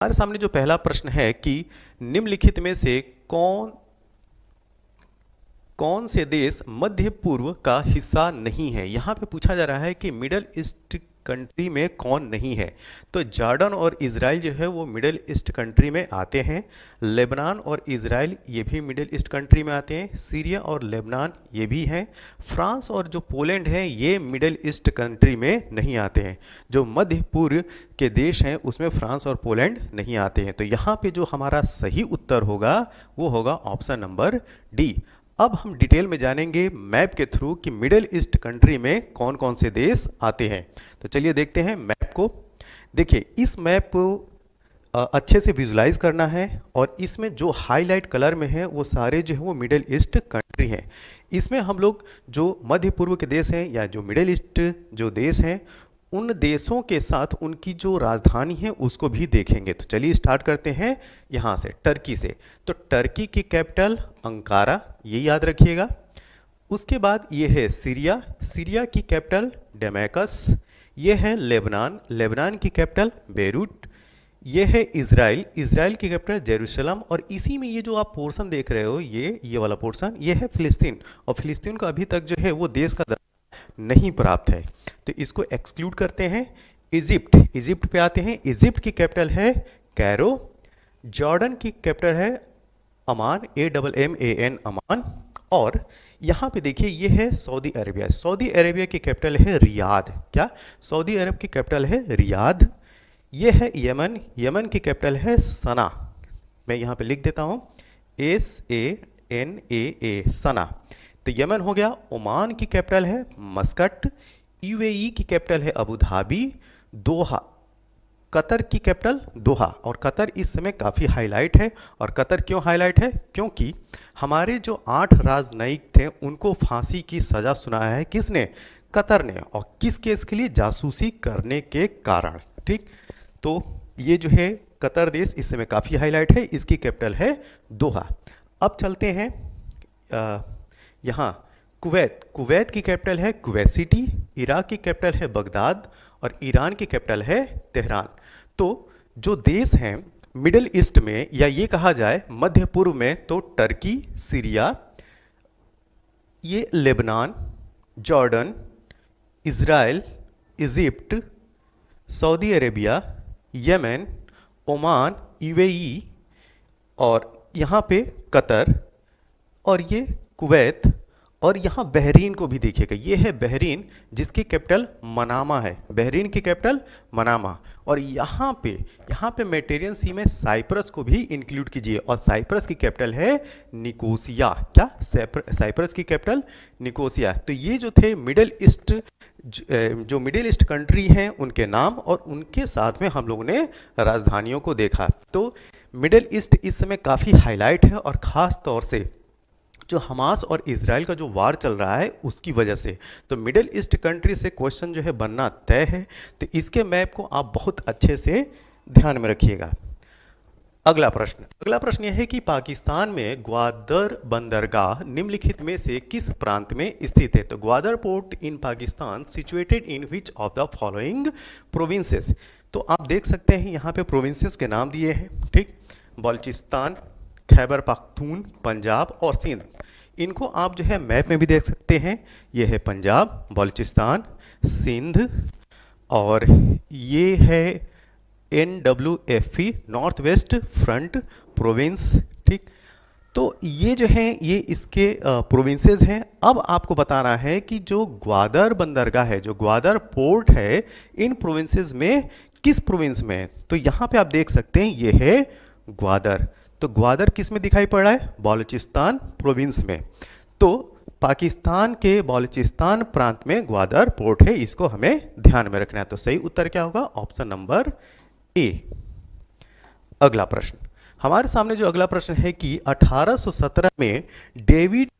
हमारे सामने जो पहला प्रश्न है कि निम्नलिखित में से कौन कौन से देश मध्य पूर्व का हिस्सा नहीं है। यहाँ पे पूछा जा रहा है कि मिडल ईस्ट कंट्री में कौन नहीं है। तो जॉर्डन और इजराइल जो है वो मिडल ईस्ट कंट्री में आते हैं। लेबनान और इजराइल ये भी मिडल ईस्ट कंट्री में आते हैं। सीरिया और लेबनान ये भी हैं। फ्रांस और जो पोलैंड है ये मिडल ईस्ट कंट्री में नहीं आते हैं। जो मध्य पूर्व के देश हैं उसमें फ्रांस और पोलैंड नहीं आते हैं। तो यहाँ पे जो हमारा सही उत्तर होगा वो होगा ऑप्शन नंबर डी। अब हम डिटेल में जानेंगे मैप के थ्रू कि मिडिल ईस्ट कंट्री में कौन कौन से देश आते हैं। तो चलिए देखते हैं मैप को। देखिए इस मैप को अच्छे से विजुलाइज करना है और इसमें जो हाईलाइट कलर में है वो सारे जो है वो मिडिल ईस्ट कंट्री हैं। इसमें हम लोग जो मध्य पूर्व के देश हैं या जो मिडिल ईस्ट जो देश हैं उन देशों के साथ उनकी जो राजधानी है उसको भी देखेंगे। तो चलिए स्टार्ट करते हैं यहाँ से, टर्की से। तो टर्की की कैपिटल अंकारा, ये याद रखिएगा। उसके बाद ये है सीरिया, सीरिया की कैपिटल डेमेकस। ये है लेबनान, लेबनान की कैपिटल बेरूट। ये है इजराइल, इजराइल की कैपिटल जेरूशलम। और इसी में ये जो आप पोर्शन देख रहे हो ये वाला पोर्शन, ये है फिलिस्तीन। और फिलिस्तीन को अभी तक जो है वो देश का नहीं प्राप्त है, तो इसको एक्सक्लूड करते हैं। इजिप्ट, इजिप्ट पे आते हैं। इजिप्ट की कैपिटल है कैरो। जॉर्डन की कैपिटल है अमान, AMMAN अमान। और यहाँ पे देखिए ये है सऊदी अरेबिया, सऊदी अरेबिया की कैपिटल है रियाद। क्या? सऊदी अरब की कैपिटल है रियाद। ये है यमन, यमन की कैपिटल है सना। मैं यहाँ पे लिख देता हूँ SANAA, सना। तो यमन हो गया। ओमान की कैपिटल है मस्कट। UAE की कैपिटल है अबू धाबी। दोहा, कतर की कैपिटल दोहा। और कतर इस समय काफ़ी हाईलाइट है। और कतर क्यों हाईलाइट है? क्योंकि हमारे जो 8 राजनयिक थे उनको फांसी की सज़ा सुनाया है किसने? कतर ने। और किस केस के लिए? जासूसी करने के कारण। ठीक, तो ये जो है कतर देश इस समय काफ़ी हाईलाइट है, इसकी कैपिटल है दोहा। अब चलते हैं यहाँ कुवैत, कुवैत की कैपिटल है कुवैत सिटी। इराक की कैपिटल है बगदाद। और ईरान की कैपिटल है तेहरान। तो जो देश हैं मिडिल ईस्ट में या ये कहा जाए मध्य पूर्व में, तो टर्की, सीरिया, ये Lebanon, Jordan, Israel, Egypt, Saudi Arabia, Yemen, Oman, UAE, और यहाँ पे कतर, और ये कुवैत, और यहाँ बहरीन को भी देखिएगा। ये है बहरीन जिसकी कैपिटल मनामा है, बहरीन की कैपिटल मनामा। और यहाँ पे मेडिटेरियन सी में साइप्रस को भी इंक्लूड कीजिए। और साइप्रस की कैपिटल है निकोसिया। क्या? साइप्रस की कैपिटल निकोसिया। तो ये जो थे मिडिल ईस्ट, जो मिडिल ईस्ट कंट्री हैं उनके नाम, और उनके साथ में हम लोगों ने राजधानियों को देखा। तो मिडिल ईस्ट इस समय काफ़ी हाईलाइट है, और ख़ास तौर से जो हमास और इजराइल का जो वार चल रहा है उसकी वजह से। तो मिडिल ईस्ट कंट्री से क्वेश्चन जो है बनना तय है। तो इसके मैप को आप बहुत अच्छे से ध्यान में रखिएगा। अगला प्रश्न यह है कि पाकिस्तान में ग्वादर बंदरगाह निम्नलिखित में से किस प्रांत में स्थित है। तो Gwadar port in Pakistan situated in which of the following provinces. तो आप देख सकते हैं यहाँ पे प्रोविंसेस के नाम दिए हैं। ठीक, बलूचिस्तान, खैबर पख्तून, पंजाब और सिंध। इनको आप जो है मैप में भी देख सकते हैं। ये है पंजाब, बलूचिस्तान, सिंध, और ये है NWFE, north west front province. ठीक, तो ये जो है ये इसके प्रोविंसेस हैं। अब आपको बताना है कि जो ग्वादर बंदरगाह है, जो ग्वादर पोर्ट है, इन प्रोविंसेस में किस प्रोविंस में है। तो यहाँ पे आप देख सकते हैं ये है ग्वादर। तो ग्वादर किस में दिखाई पड़ रहा है? बलूचिस्तान प्रोविंस में। तो पाकिस्तान के बलूचिस्तान प्रांत में ग्वादर पोर्ट है, इसको हमें ध्यान में रखना है। तो सही उत्तर क्या होगा? Option number A. अगला प्रश्न, हमारे सामने जो अगला प्रश्न है कि 1817 में डेविड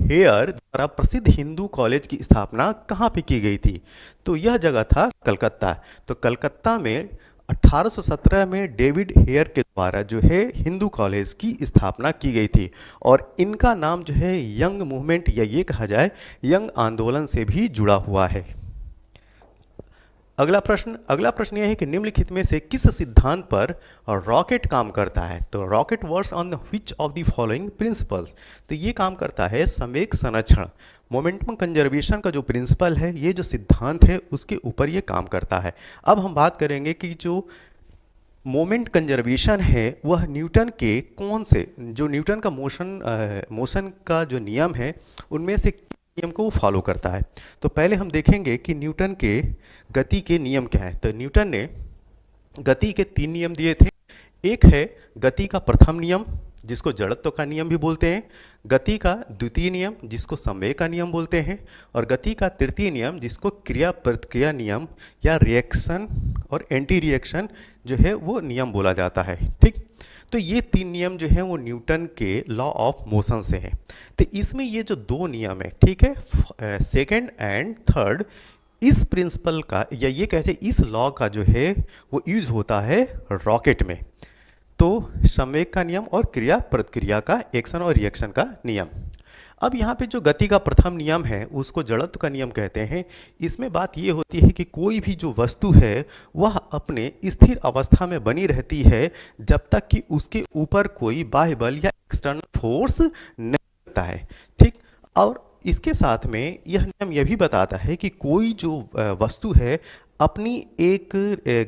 हेयर द्वारा प्रसिद्ध हिंदू कॉलेज की स्थापना कहाँ पे की गई थी। तो यह जगह था कलकत्ता। तो कलकत्ता में 1817 में डेविड हेयर के द्वारा जो है हिंदू कॉलेज की स्थापना की गई थी। और इनका नाम जो है यंग मूवमेंट या ये कहा जाए यंग आंदोलन से भी जुड़ा हुआ है। अगला प्रश्न यह है कि निम्नलिखित में से किस सिद्धांत पर रॉकेट काम करता है। तो rocket works on which of the following principles. तो ये काम करता है संवेग संरक्षण, मोमेंटम कंजर्वेशन का जो प्रिंसिपल है, ये जो सिद्धांत है उसके ऊपर ये काम करता है। अब हम बात करेंगे कि जो मोमेंट कंजर्वेशन है वह न्यूटन के कौन से, जो न्यूटन का मोशन का जो नियम है उनमें से नियम को फॉलो करता है। तो पहले हम देखेंगे कि न्यूटन के गति के नियम क्या है। तो न्यूटन ने गति के 3 नियम दिए थे। एक है गति का प्रथम नियम जिसको जड़त्व का नियम भी बोलते हैं, गति का द्वितीय नियम जिसको संवेग का नियम बोलते हैं, और गति का तृतीय नियम जिसको क्रिया प्रतिक्रिया नियम या रिएक्शन और एंटी रिएक्शन जो है वो नियम बोला जाता है। ठीक, तो ये 3 नियम जो हैं वो न्यूटन के लॉ ऑफ मोशन से हैं। तो इसमें ये जो 2 नियम है, ठीक है, सेकंड एंड थर्ड, इस प्रिंसिपल का या ये कहते हैं इस लॉ का जो है वो यूज होता है रॉकेट में। तो संवेग का नियम और क्रिया प्रतिक्रिया का, एक्शन और रिएक्शन का नियम। अब यहाँ पे जो गति का प्रथम नियम है उसको जड़त्व का नियम कहते हैं। इसमें बात ये होती है कि कोई भी जो वस्तु है वह अपने स्थिर अवस्था में बनी रहती है जब तक कि उसके ऊपर कोई बाह्य बल या एक्सटर्नल फोर्स नहीं लगता है। ठीक, और इसके साथ में यह नियम यह भी बताता है कि कोई जो वस्तु है अपनी एक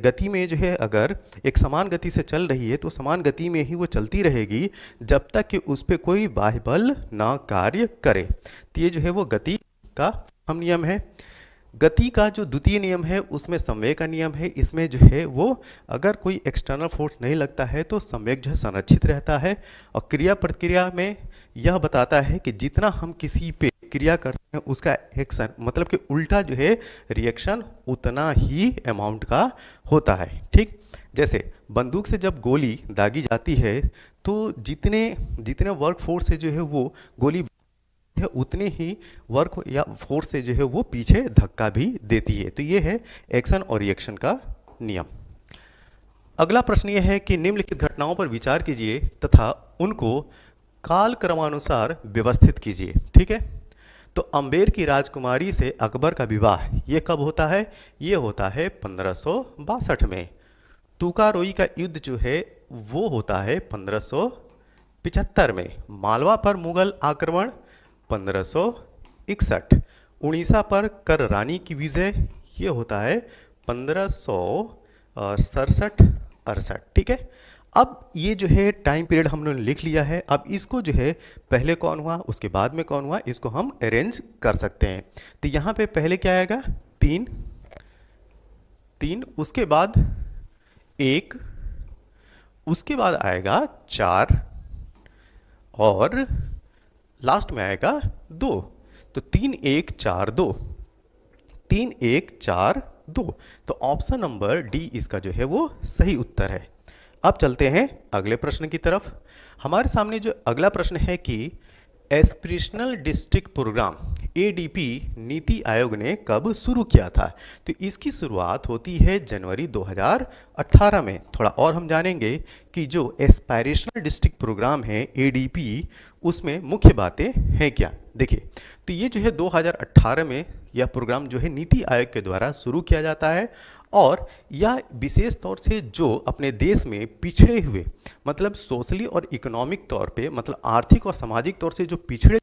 गति में जो है अगर एक समान गति से चल रही है तो समान गति में ही वो चलती रहेगी जब तक कि उस पर कोई बाह्य बल ना कार्य करे। तो ये जो है वो गति का हम नियम है। गति का जो द्वितीय नियम है उसमें संवेग का नियम है। इसमें जो है वो अगर कोई एक्सटर्नल फोर्स नहीं लगता है तो संवेग जो है संरक्षित रहता है। और क्रिया प्रतिक्रिया में यह बताता है कि जितना हम किसी पे क्रिया करते हैं उसका एक्शन मतलब कि उल्टा जो है रिएक्शन उतना ही अमाउंट का होता है। ठीक, जैसे बंदूक से जब गोली दागी जाती है तो जितने वर्क फोर्स से जो है वो गोली है उतने ही वर्क या फोर्स से जो है वो पीछे धक्का भी देती है। तो ये है एक्शन और रिएक्शन का नियम। अगला प्रश्न ये है कि निम्नलिखित घटनाओं पर विचार कीजिए तथा उनको काल क्रमानुसार व्यवस्थित कीजिए। ठीक है, तो अम्बेर की राजकुमारी से अकबर का विवाह ये कब होता है? ये होता है 1562 में। तुकारोई का युद्ध जो है वो होता है 1575 में। मालवा पर मुगल आक्रमण 1561। उड़ीसा पर कर रानी की विजय ये होता है 1567-68। ठीक है, अब ये जो है टाइम पीरियड हमने लिख लिया है। अब इसको जो है पहले कौन हुआ उसके बाद में कौन हुआ इसको हम अरेंज कर सकते हैं। तो यहाँ पे पहले क्या आएगा? 3, उसके बाद 1, उसके बाद आएगा 4 और लास्ट में आएगा 2। तो 3 1 4 2, 3 1 4 2। तो ऑप्शन नंबर डी इसका जो है वो सही उत्तर है। अब चलते हैं अगले प्रश्न की तरफ। हमारे सामने जो अगला प्रश्न है कि aspirational district programme ADP NITI Aayog ने कब शुरू किया था? तो इसकी शुरुआत होती है जनवरी 2018 में। थोड़ा और हम जानेंगे कि जो एस्पिरेशनल डिस्ट्रिक्ट प्रोग्राम है एडीपी उसमें मुख्य बातें हैं क्या। देखिए, तो ये जो है 2018 में यह प्रोग्राम जो है नीति आयोग के द्वारा शुरू किया जाता है और यह विशेष तौर से जो अपने देश में पिछड़े हुए मतलब सोशली और इकोनॉमिक तौर पे मतलब आर्थिक और सामाजिक तौर से जो पिछड़े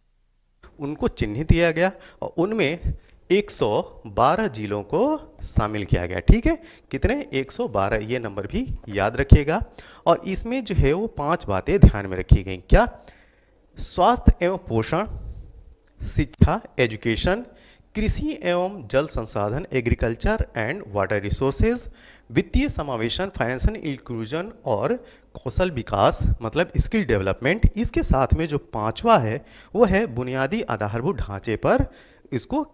उनको चिन्हित किया गया और उनमें 112 जिलों को शामिल किया गया। ठीक है, कितने? 112, ये नंबर भी याद रखिएगा। और इसमें जो है वो 5 बातें ध्यान में रखी गई। क्या? स्वास्थ्य एवं पोषण, शिक्षा एजुकेशन, कृषि एवं जल संसाधन एग्रीकल्चर एंड वाटर रिसोर्सेज, वित्तीय समावेशन फाइनेंशियल इंक्लूजन और कौशल विकास मतलब स्किल डेवलपमेंट। इसके साथ में जो 5वां है वो है बुनियादी आधारभूत ढांचे पर इसको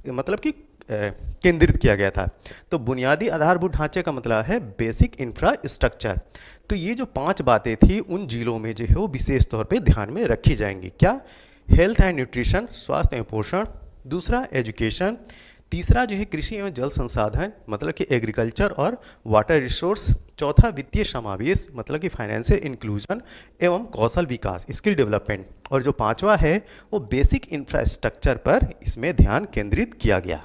मतलब कि केंद्रित किया गया था। तो बुनियादी आधारभूत ढांचे का मतलब है बेसिक इंफ्रास्ट्रक्चर। तो ये जो 5 बातें थी उन जिलों में जो है वो विशेष तौर पे ध्यान में रखी जाएंगी। क्या? हेल्थ एंड न्यूट्रिशन स्वास्थ्य एवं पोषण, दूसरा एजुकेशन, तीसरा जो है कृषि एवं जल संसाधन मतलब कि एग्रीकल्चर और वाटर रिसोर्स, चौथा वित्तीय समावेश मतलब कि फाइनेंशियल इंक्लूजन एवं कौशल विकास स्किल डेवलपमेंट, और जो 5वां है वो बेसिक इंफ्रास्ट्रक्चर पर इसमें ध्यान केंद्रित किया गया।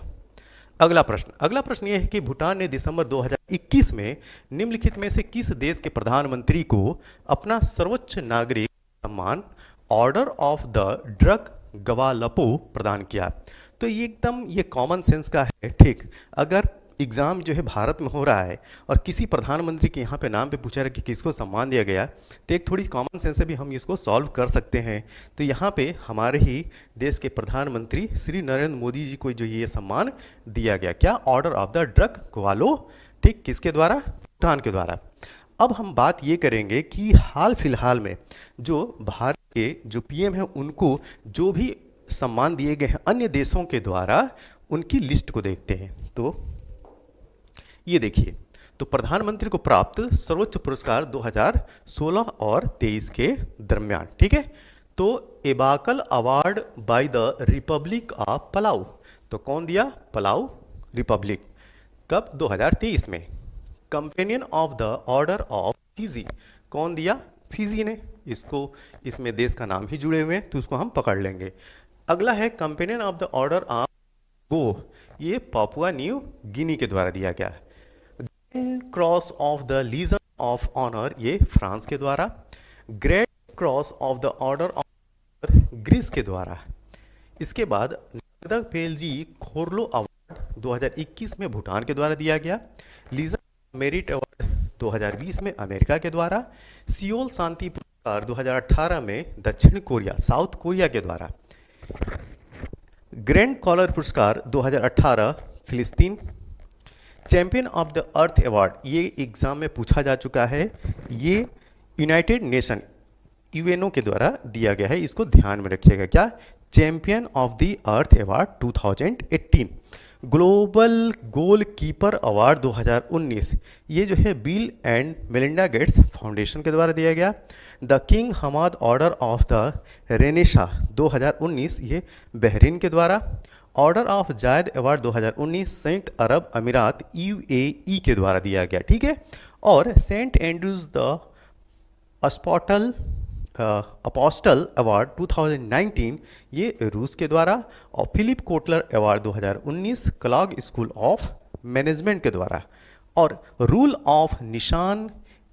अगला प्रश्न ये है कि भूटान ने दिसंबर 2021 में निम्नलिखित में से किस देश के प्रधानमंत्री को अपना सर्वोच्च नागरिक सम्मान ऑर्डर ऑफ द ड्रग गवालपो प्रदान किया? तो ये एकदम ये कॉमन सेंस का है, ठीक। अगर एग्ज़ाम जो है भारत में हो रहा है और किसी प्रधानमंत्री के यहाँ पे नाम पे पूछा रहा है कि किसको सम्मान दिया गया, तो एक थोड़ी कॉमन सेंस से भी हम इसको सॉल्व कर सकते हैं। तो यहाँ पे हमारे ही देश के प्रधानमंत्री श्री नरेंद्र मोदी जी को जो ये सम्मान दिया गया, क्या? ऑर्डर ऑफ द ड्रग ग्वालो, ठीक। किसके द्वारा? भूटान के द्वारा। अब हम बात ये करेंगे कि हाल फिलहाल में जो भारत के जो पीएम हैं उनको जो भी सम्मान दिए गए हैं अन्य देशों के द्वारा, उनकी लिस्ट को देखते हैं। तो ये देखिए, तो प्रधानमंत्री को प्राप्त सर्वोच्च पुरस्कार 2016 और 23 के दरमियान, ठीक है। तो एबाकल award by the Republic of Palau, तो कौन दिया? Palau Republic. कब? 2023 में। Companion of the order of Fiji, कौन दिया? फिजी ने। इसमें देश का नाम ही जुड़े हुए हैं तो उसको हम पकड़ लेंगे। अगला है companion of the order of गो, ये पापुआ न्यू गिनी के द्वारा दिया गया है। Cross of the legion of honour, ये फ्रांस के द्वारा। Great cross of the order of Greece के द्वारा। इसके बाद नगदा पेलजी खोरलो अवार्ड 2021 में भूटान के द्वारा दिया गया। लीजन मेरिट अवार्ड 2020 में अमेरिका के द्वारा। सियोल शांति पुरस्कार 2018 में दक्षिण कोरिया, साउथ कोरिया के द्वारा। ग्रैंड कॉलर पुरस्कार 2018 फिलिस्तीन। Champion of the Earth award, ये एग्जाम में पूछा जा चुका है, ये यूनाइटेड नेशन यूएनओ के द्वारा दिया गया है, इसको ध्यान में रखिएगा। क्या? Champion of the Earth award 2018। Global goal keeper award 2019, ये जो है Bill and Melinda Gates Foundation के द्वारा दिया गया। The King Hamad order of the Renaissance 2019, ये बहरीन के द्वारा। ऑर्डर ऑफ जायद अवार्ड 2019 संयुक्त अरब अमीरात यूएई के द्वारा दिया गया, ठीक है। और Saint Andrews the Apostle award 2019, ये रूस के द्वारा। और Philip Kotler award 2019 Kellogg school of management के द्वारा। और रूल ऑफ निशान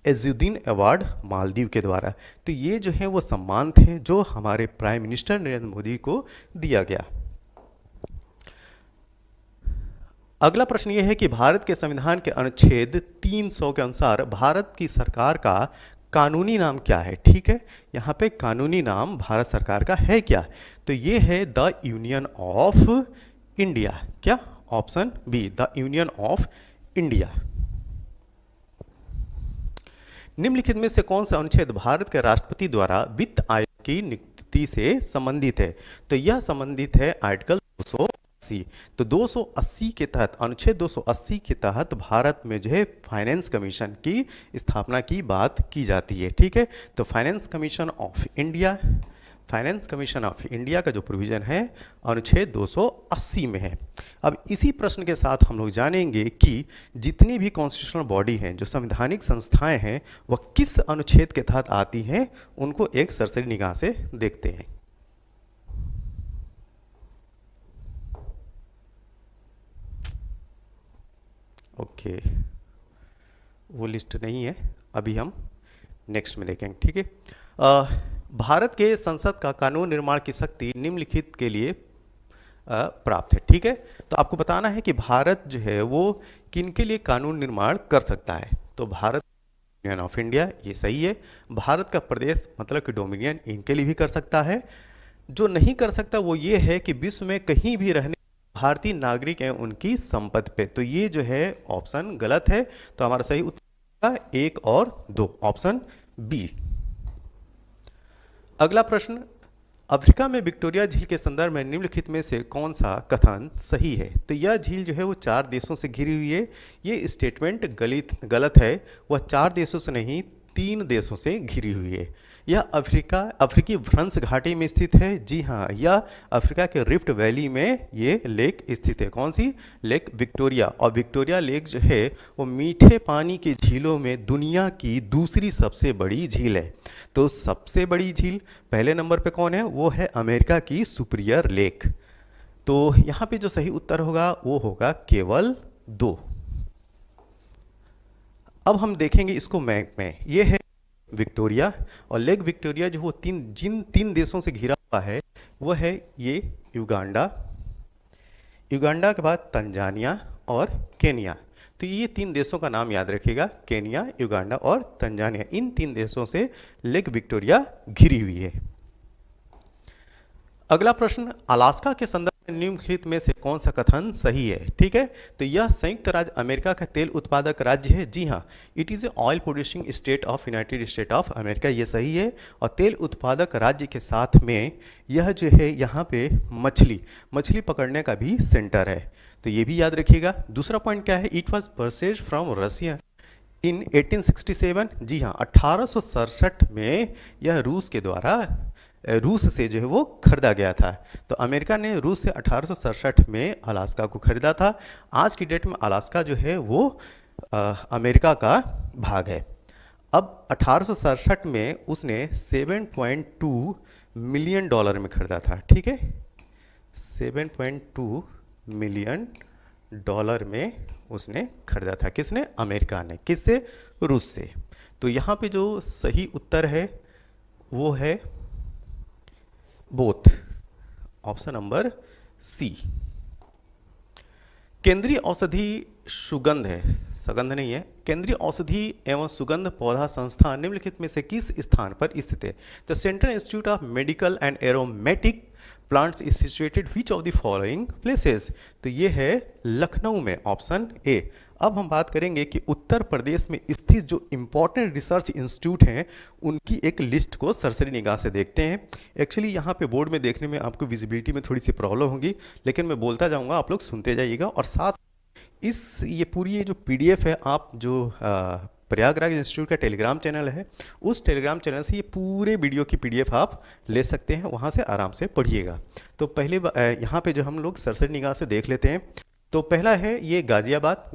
एजुद्दीन अवार्ड मालदीव के द्वारा। तो ये जो है वो सम्मान थे जो हमारे प्राइम मिनिस्टर नरेंद्र मोदी को दिया गया। अगला प्रश्न ये है कि भारत के संविधान के अनुच्छेद 300 के अनुसार भारत की सरकार का कानूनी नाम क्या है? ठीक है, यहाँ पे कानूनी नाम भारत सरकार का है क्या? तो ये है द यूनियन ऑफ इंडिया। क्या? Option B, the Union of India. निम्नलिखित में से कौन सा अनुच्छेद भारत के राष्ट्रपति द्वारा वित्त आयोग की नियुक्ति से संबंधित है? तो यह संबंधित है आर्टिकल 280। तो 280 के तहत, अनुच्छेद 280 के तहत भारत में जो है फाइनेंस कमीशन की स्थापना की बात की जाती है। ठीक है, तो finance commission of India, finance commission of India का जो प्रोविजन है अनुच्छेद 280 में है। अब इसी प्रश्न के साथ हम लोग जानेंगे कि जितनी भी कॉन्स्टिट्यूशनल बॉडी हैं, जो संवैधानिक संस्थाएं हैं, वह किस अनुच्छेद के तहत आती हैं, उनको एक सरसरी निगाह से देखते हैं। ओके, वो लिस्ट नहीं है, अभी हम नेक्स्ट में देखेंगे। ठीक है, भारत के संसद का कानून निर्माण की शक्ति निम्नलिखित के लिए प्राप्त है। ठीक है, तो आपको बताना है कि भारत जो है वो किन के लिए कानून निर्माण कर सकता है। तो भारत यूनियन ऑफ इंडिया, ये सही है। भारत का प्रदेश मतलब कि डोमिनियन, इनके लिए भी कर सकता है। जो नहीं कर सकता वो ये है कि विश्व में कहीं भी रहने भारतीय नागरिक हैं उनकी संपत्ति पे। तो ये जो है ऑप्शन गलत है, तो हमारा सही उत्तर 1 और 2, ऑप्शन बी। अगला प्रश्न, अफ्रीका में विक्टोरिया झील के संदर्भ में निम्नलिखित में से कौन सा कथन सही है? तो यह झील जो है वो 4 देशों से घिरी हुई है। ये स्टेटमेंट गलत है, वह 4 देशों से नहीं 3 देशों से घिरी हुई है। यह अफ्रीकी भ्रंश घाटी में स्थित है। जी हाँ, यह अफ्रीका के रिफ्ट वैली में ये लेक स्थित है। कौन सी लेक? विक्टोरिया। और विक्टोरिया लेक जो है वो मीठे पानी की झीलों में दुनिया की दूसरी सबसे बड़ी झील है। तो सबसे बड़ी झील पहले नंबर पे कौन है? वो है अमेरिका की सुपीरियर लेक। तो यहाँ पे जो सही उत्तर होगा वो होगा केवल 2। अब हम देखेंगे इसको मैप में, ये है विक्टोरिया, और लेक विक्टोरिया जो वो जिन 3 देशों से घिरा हुआ है वो है ये युगांडा, युगांडा के बाद तंजानिया और केनिया। तो ये 3 देशों का नाम याद रखिएगा, केनिया, युगांडा और तंजानिया। इन 3 देशों से लेक विक्टोरिया घिरी हुई है। अगला प्रश्न, अलास्का के संदर्भ में निम्नलिखित में से कौन सा कथन सही है? ठीक है, तो यह संयुक्त राज्य अमेरिका का तेल उत्पादक राज्य है। जी हाँ, it is a oil producing state of United state of America, ये सही है। और तेल उत्पादक राज्य के साथ में यह जो है यहाँ पे मछली पकड़ने का भी सेंटर है, तो ये भी याद रखिएगा। दूसरा पॉइंट क्या है? It was purchase from Russia in 1867। जी हाँ, 1867 में यह रूस से जो है वो खरीदा गया था। तो अमेरिका ने रूस से 1867 में अलास्का को खरीदा था। आज की डेट में अलास्का जो है वो अमेरिका का भाग है। अब 1867 में उसने 7.2 मिलियन डॉलर में खरीदा था। ठीक है, 7.2 मिलियन डॉलर में उसने खरीदा था। किसने? अमेरिका ने। किससे? रूस से। तो यहाँ पे जो सही उत्तर है वो है बोथ, ऑप्शन नंबर सी। केंद्रीय औषधि सुगंध है, सुगंध नहीं है, केंद्रीय औषधि एवं सुगंध पौधा संस्थान निम्नलिखित में से किस स्थान पर स्थित है? The central institute of medical and aromatic plants is situated which of the following places? तो ये है लखनऊ में, ऑप्शन ए। अब हम बात करेंगे कि उत्तर प्रदेश में स्थित जो इंपॉर्टेंट रिसर्च इंस्टीट्यूट हैं उनकी एक लिस्ट को सरसरी निगाह से देखते हैं। एक्चुअली यहाँ पे बोर्ड में देखने में आपको विजिबिलिटी में थोड़ी सी प्रॉब्लम होगी, लेकिन मैं बोलता जाऊँगा, आप लोग सुनते जाइएगा। और साथ ये पूरी जो PDF है, आप जो प्रयागराज इंस्टीट्यूट का टेलीग्राम चैनल है, उस टेलीग्राम चैनल से ये पूरे वीडियो की PDF आप ले सकते हैं, वहाँ से आराम से पढ़िएगा। तो पहले यहाँ पे जो हम लोग सरसरी निगाह से देख लेते हैं। तो पहला है ये गाजियाबाद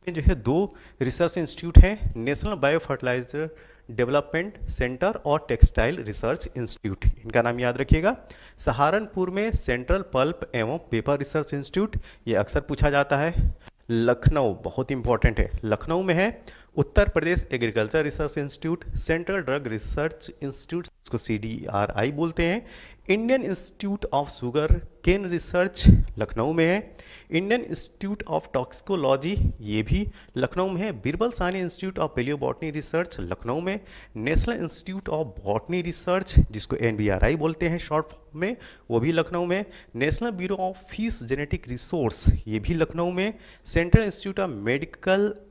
में जो है 2 रिसर्च इंस्टीट्यूट हैं, national bio fertiliser development centre और टेक्सटाइल रिसर्च इंस्टीट्यूट, इनका नाम याद रखिएगा। सहारनपुर में सेंट्रल पल्प एवं पेपर रिसर्च इंस्टीट्यूट, ये अक्सर पूछा जाता है। लखनऊ बहुत इंपॉर्टेंट है, लखनऊ में है Uttar Pradesh agriculture research institute, central drug research institute, इसको CDRI बोलते हैं। Indian institute of sugarcane research Lucknow में है। इंडियन इंस्टीट्यूट ऑफ टॉक्सिकोलॉजी, ये भी लखनऊ में है। Birbal Sahni institute of palaeobotany research Lucknow में। National institute of botany research, जिसको NBRI बोलते हैं शॉर्ट फॉर्म में, वो भी लखनऊ में। National bureau of fish genetic resource, ये भी लखनऊ में। Central institute of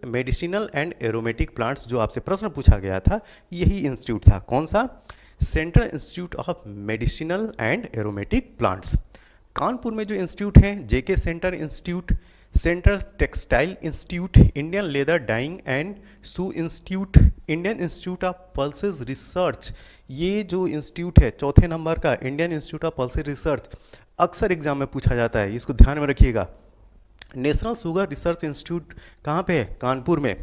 medicinal and aromatic plants, जो आपसे प्रश्न पूछा गया था, यही इंस्टीट्यूट था। कौन सा? Central institute of medicinal and aromatic plants. Kanpur में जो इंस्टीट्यूट हैं, JK centre institute, central textile institute, Indian leather dyeing and shoe institute, Indian institute of pulses research, ये जो इंस्टीट्यूट है 4थे नंबर का, Indian institute of pulses research, अक्सर exam में पूछा जाता है, इसको ध्यान में रखिएगा। नेशनल शुगर रिसर्च इंस्टीट्यूट कहाँ पे है? कानपुर में।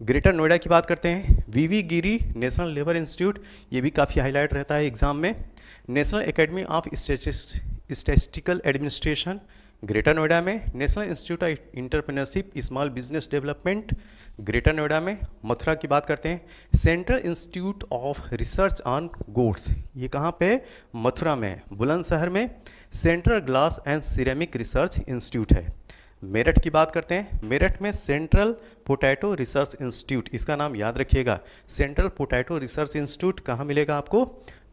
ग्रेटर नोएडा की बात करते हैं, VV Giri national labour institute, ये भी काफ़ी हाईलाइट रहता है एग्जाम में। National academy of statistical administration greater Noida में। National institute of entrepreneurship small business development greater Noida में। मथुरा की बात करते हैं, central institute of research on goods, ये कहाँ पे? मथुरा में, बुलंदशहर में। Central glass and ceramic research institute है। मेरठ की बात करते हैं, मेरठ में सेंट्रल पोटैटो रिसर्च इंस्टीट्यूट, इसका नाम याद रखिएगा। सेंट्रल पोटैटो रिसर्च इंस्टीट्यूट कहाँ मिलेगा आपको?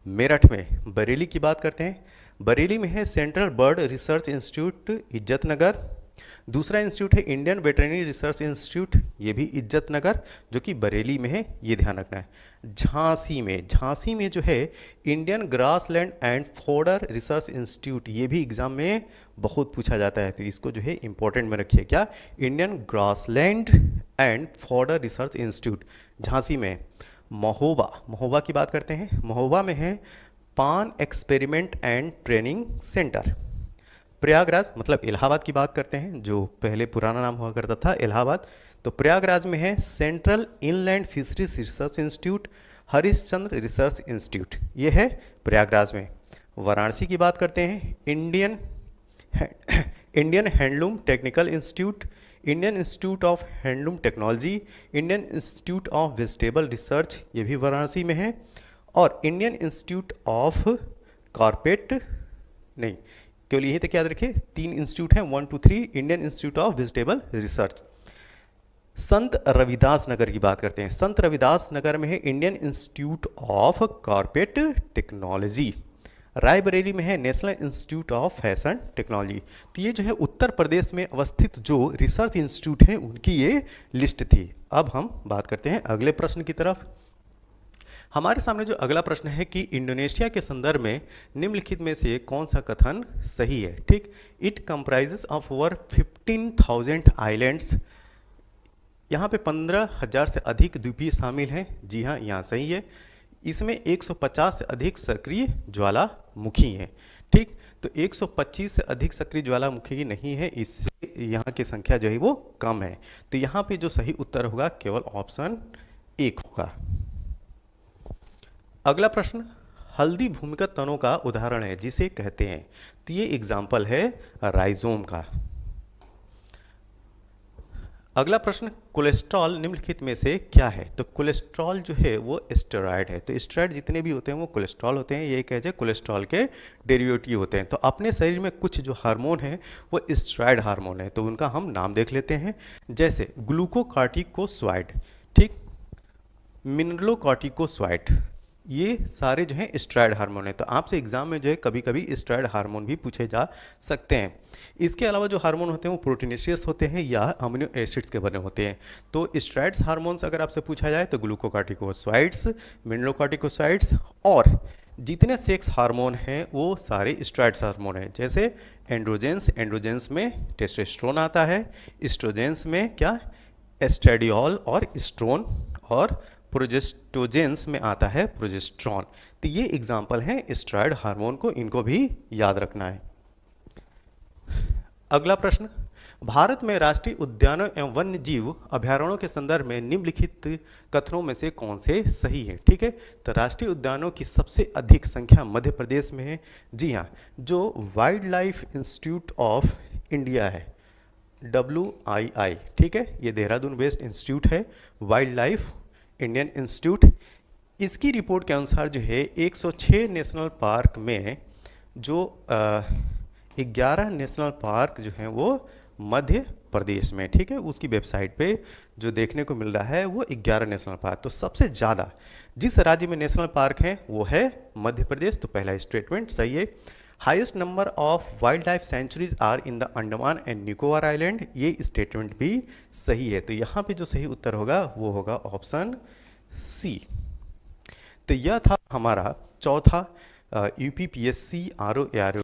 मेरठ में। बरेली की बात करते हैं, बरेली में है central bird research institute Izzatnagar. दूसरा इंस्टीट्यूट है इंडियन वेटरनरी रिसर्च इंस्टीट्यूट, ये भी इज्जतनगर, जो कि बरेली में है, ये ध्यान रखना है। झांसी में जो है Indian grassland and fodder research institute, ये भी एग्जाम में बहुत पूछा जाता है, तो इसको जो है इंपॉर्टेंट में रखिए। क्या? Indian grassland and fodder research institute, Jhansi में। महोबा की बात करते हैं, महोबा में है पान experiment and training centre. Prayagraj मतलब इलाहाबाद की बात करते हैं, जो पहले पुराना नाम हुआ करता था इलाहाबाद, तो प्रयागराज में है central inland fisheries research institute, Harishchandra research institute, ये है प्रयागराज में। वाराणसी की बात करते हैं, Indian Indian handloom technical institute, Indian institute of handloom technology, Indian institute of vegetable research, ये भी वाराणसी में है, और इंडियन इंस्टीट्यूट ऑफ कॉर्पोरेट, नहीं केवल यही तक याद रखिए, 3 इंस्टीट्यूट हैं, 1 2 3, Indian institute of vegetable research. संत रविदास नगर की बात करते हैं, संत रविदास नगर में है Indian institute of corporate technology. Raebareli में है national institute of fashion technology. तो ये जो है उत्तर प्रदेश में अवस्थित जो रिसर्च इंस्टीट्यूट हैं उनकी ये लिस्ट थी। अब हम बात करते हैं अगले प्रश्न की तरफ। हमारे सामने जो अगला प्रश्न है कि इंडोनेशिया के संदर्भ में निम्नलिखित में से कौन सा कथन सही है। ठीक, it comprises of over 15,000 islands. यहाँ पे 15,000 से अधिक द्वीपीय शामिल हैं। जी हाँ, यहाँ सही है। इसमें 150 से अधिक सक्रिय ज्वालामुखी हैं। ठीक, तो 125 से अधिक सक्रिय ज्वालामुखी नहीं है, इससे यहाँ की संख्या जो है वो कम है। तो यहाँ पे जो सही उत्तर होगा केवल ऑप्शन 1 होगा। अगला प्रश्न, हल्दी भूमिगत तनों का उदाहरण है जिसे कहते हैं। तो ये एग्जाम्पल है राइजोम का। अगला प्रश्न, कोलेस्ट्रॉल निम्नलिखित में से क्या है। तो कोलेस्ट्रॉल जो है वो स्टेरॉयड है। तो स्टेरॉयड जितने भी होते हैं वो कोलेस्ट्रॉल होते हैं, ये कहे जाए कोलेस्ट्रॉल के डेरिवेटिव होते हैं। तो अपने शरीर में कुछ जो हार्मोन है वो स्टेरॉयड हार्मोन है, तो उनका हम नाम देख लेते हैं। जैसे ग्लूकोकॉर्टिकोस्टेरॉयड, ठीक, मिनरलोकॉर्टिकोस्टेरॉयड, ये सारे जो हैं स्टेरॉयड हार्मोन है। तो आपसे एग्जाम में जो है कभी कभी स्टेरॉयड हार्मोन भी पूछे जा सकते हैं। इसके अलावा जो हार्मोन होते हैं वो प्रोटीनेशियस होते हैं या अमीनो एसिड्स के बने होते हैं। तो स्टेरॉयड्स हार्मोन्स अगर आपसे पूछा जाए तो ग्लूकोकॉर्टिकोस्टेरॉइड्स, मिनरलोकॉर्टिकोस्टेरॉइड्स, और जितने सेक्स हार्मोन हैं वो सारे स्टेरॉयड्स हार्मोन हैं। जैसे एंड्रोजेंस, एंड्रोजेंस में टेस्टोस्टेरोन आता है, एस्ट्रोजेंस में क्या एस्ट्रेडियोल और एस्ट्रोन, और प्रोजेस्टोजेंस में आता है प्रोजेस्ट्रॉन। तो ये एग्जाम्पल हैं स्टेरॉयड हार्मोन को, इनको भी याद रखना है। अगला प्रश्न, भारत में राष्ट्रीय उद्यानों एवं वन्य जीव अभ्यारण्यों के संदर्भ में निम्नलिखित कथनों में से कौन से सही है। ठीक है, तो राष्ट्रीय उद्यानों की सबसे अधिक संख्या मध्य प्रदेश में है। जी हाँ, जो wild life institute of India है, WII, ठीक है, ये देहरादून बेस्ड इंस्टीट्यूट है, वाइल्ड लाइफ इंडियन इंस्टीट्यूट। इसकी रिपोर्ट के अनुसार जो है 106 नेशनल पार्क में जो 11 नेशनल पार्क जो हैं वो मध्य प्रदेश में, ठीक है, उसकी वेबसाइट पे जो देखने को मिल रहा है वो 11 नेशनल पार्क। तो सबसे ज़्यादा जिस राज्य में नेशनल पार्क है वो है मध्य प्रदेश। तो पहला स्टेटमेंट सही है। Highest number of wild life sanctuaries are in the Andaman and Nicobar island, ये स्टेटमेंट भी सही है। तो यहाँ पे जो सही उत्तर होगा वो होगा ऑप्शन सी। तो यह था हमारा चौथा UPPSC RO ARO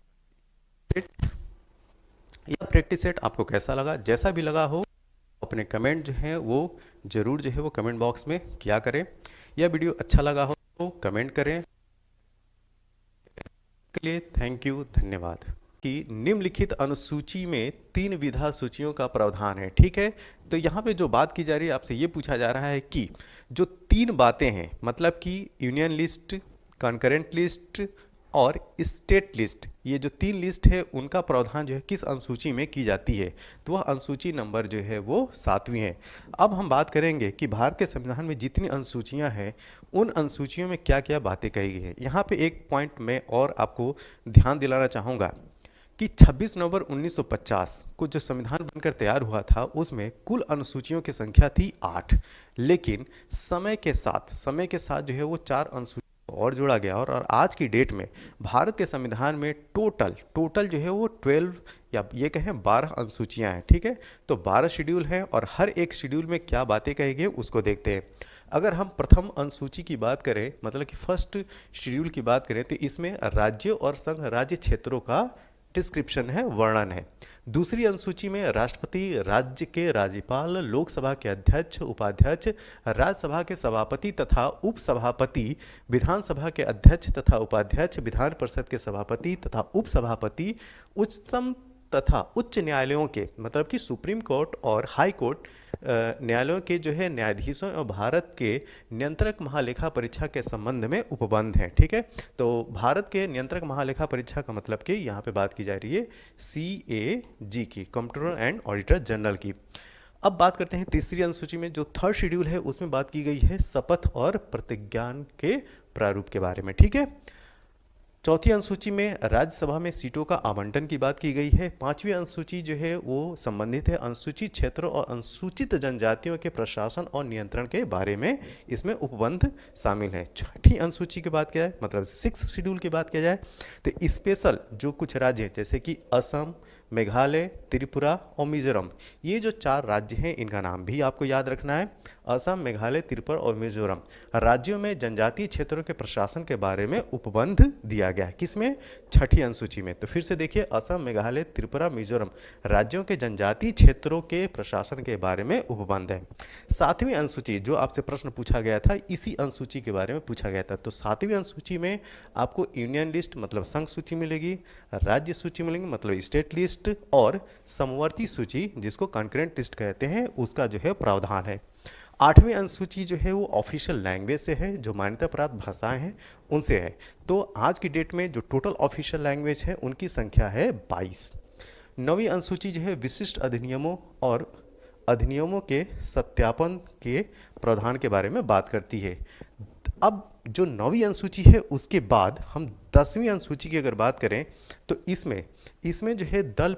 यह प्रैक्टिस सेट। आपको कैसा लगा? जैसा भी लगा हो अपने कमेंट जो हैं वो जरूर जो है वो कमेंट बॉक्स में किया करें। यह वीडियो अच्छा लगा हो तो कमेंट करें। के लिए थैंक यू, धन्यवाद। कि निम्नलिखित अनुसूची में 3 विधा सूचियों का प्रावधान है। ठीक है, तो यहाँ पे जो बात की जा रही है, आपसे ये पूछा जा रहा है कि जो 3 बातें हैं, मतलब कि यूनियन लिस्ट, कंकरेंट लिस्ट और स्टेट लिस्ट, ये जो 3 लिस्ट है उनका प्रावधान जो है किस अनुसूची में की जाती है, तो वह अनुसूची नंबर जो है वो 7वीं है। अब हम बात करेंगे कि भारत के संविधान में जितनी अनुसूचियां हैं उन अनुसूचियों में क्या क्या बातें कही गई हैं। यहाँ पे एक पॉइंट में और आपको ध्यान दिलाना चाहूँगा कि 26 नवंबर 1950 को जो संविधान बनकर तैयार हुआ था उसमें कुल अनुसूचियों की संख्या थी 8, लेकिन समय के साथ जो है वो 4 अनुसूचियां और जोड़ा गया और आज की डेट में भारत के संविधान में टोटल जो है वो 12 या ये कहें 12 अनुसूचियां हैं। ठीक है, तो 12 शेड्यूल हैं और हर एक शेड्यूल में क्या बातें कही गई उसको देखते हैं। अगर हम प्रथम अनुसूची की बात करें, मतलब कि फर्स्ट शेड्यूल की बात करें, तो इसमें राज्यों और संघ राज्य क्षेत्रों का डिस्क्रिप्शन है, वर्णन है। दूसरी अनुसूची में राष्ट्रपति, राज्य के राज्यपाल, लोकसभा के अध्यक्ष, उपाध्यक्ष, राज्यसभा के सभापति तथा उपसभापति, विधानसभा के अध्यक्ष तथा उपाध्यक्ष, विधान परिषद के सभापति तथा उपसभापति, उच्चतम तथा उच्च न्यायालयों के, मतलब कि सुप्रीम कोर्ट और हाई कोर्ट न्यायालयों के जो है न्यायाधीशों और भारत के नियंत्रक महालेखा परीक्षा के संबंध में उपबंध हैं। ठीक है, तो भारत के नियंत्रक महालेखा परीक्षा का मतलब कि यहाँ पे बात की जा रही है CAG की, कंप्ट्रोलर एंड ऑडिटर जनरल की। अब बात करते हैं तीसरी अनुसूची में, जो थर्ड शेड्यूल है उसमें बात की गई है शपथ और प्रतिज्ञान के प्रारूप के बारे में। ठीक है, चौथी अनुसूची में राज्यसभा में सीटों का आवंटन की बात की गई है। पांचवी अनुसूची जो है वो संबंधित है अनुसूचित क्षेत्रों और अनुसूचित जनजातियों के प्रशासन और नियंत्रण के बारे में, इसमें उपबंध शामिल है। छठी अनुसूची की बात किया जाए, मतलब सिक्स शेड्यूल की बात किया जाए, तो स्पेशल जो कुछ राज्य जैसे कि असम, मेघालय, त्रिपुरा और मिजोरम, ये जो 4 राज्य हैं इनका नाम भी आपको याद रखना है। असम, मेघालय, त्रिपुरा और मिजोरम राज्यों में जनजातीय क्षेत्रों के प्रशासन के बारे में उपबंध दिया गया है। किसमें? छठी अनुसूची में। तो फिर से देखिए, असम, मेघालय, त्रिपुरा, मिजोरम राज्यों के जनजातीय क्षेत्रों के प्रशासन के बारे में उपबंध है। सातवीं अनुसूची, जो आपसे प्रश्न पूछा गया था इसी अनुसूची के बारे में पूछा गया था, तो सातवीं अनुसूची में आपको यूनियन लिस्ट मतलब संघ सूची मिलेगी, राज्य सूची मिलेंगी मतलब स्टेट लिस्ट, और समवर्ती सूची जिसको कंकरेंट लिस्ट कहते हैं उसका जो है प्रावधान है। आठवीं अनुसूची जो है वो ऑफिशियल लैंग्वेज से है, जो मान्यता प्राप्त भाषाएं हैं उनसे है। तो आज की डेट में जो टोटल ऑफिशियल लैंग्वेज है उनकी संख्या है 22। नवीं अनुसूची जो है विशिष्ट अधिनियमों और अधिनियमों के सत्यापन के प्रावधान के बारे में बात करती है। अब जो नवीं अनुसूची है उसके बाद हम 10वीं अनुसूची की अगर बात करें तो इसमें जो है दल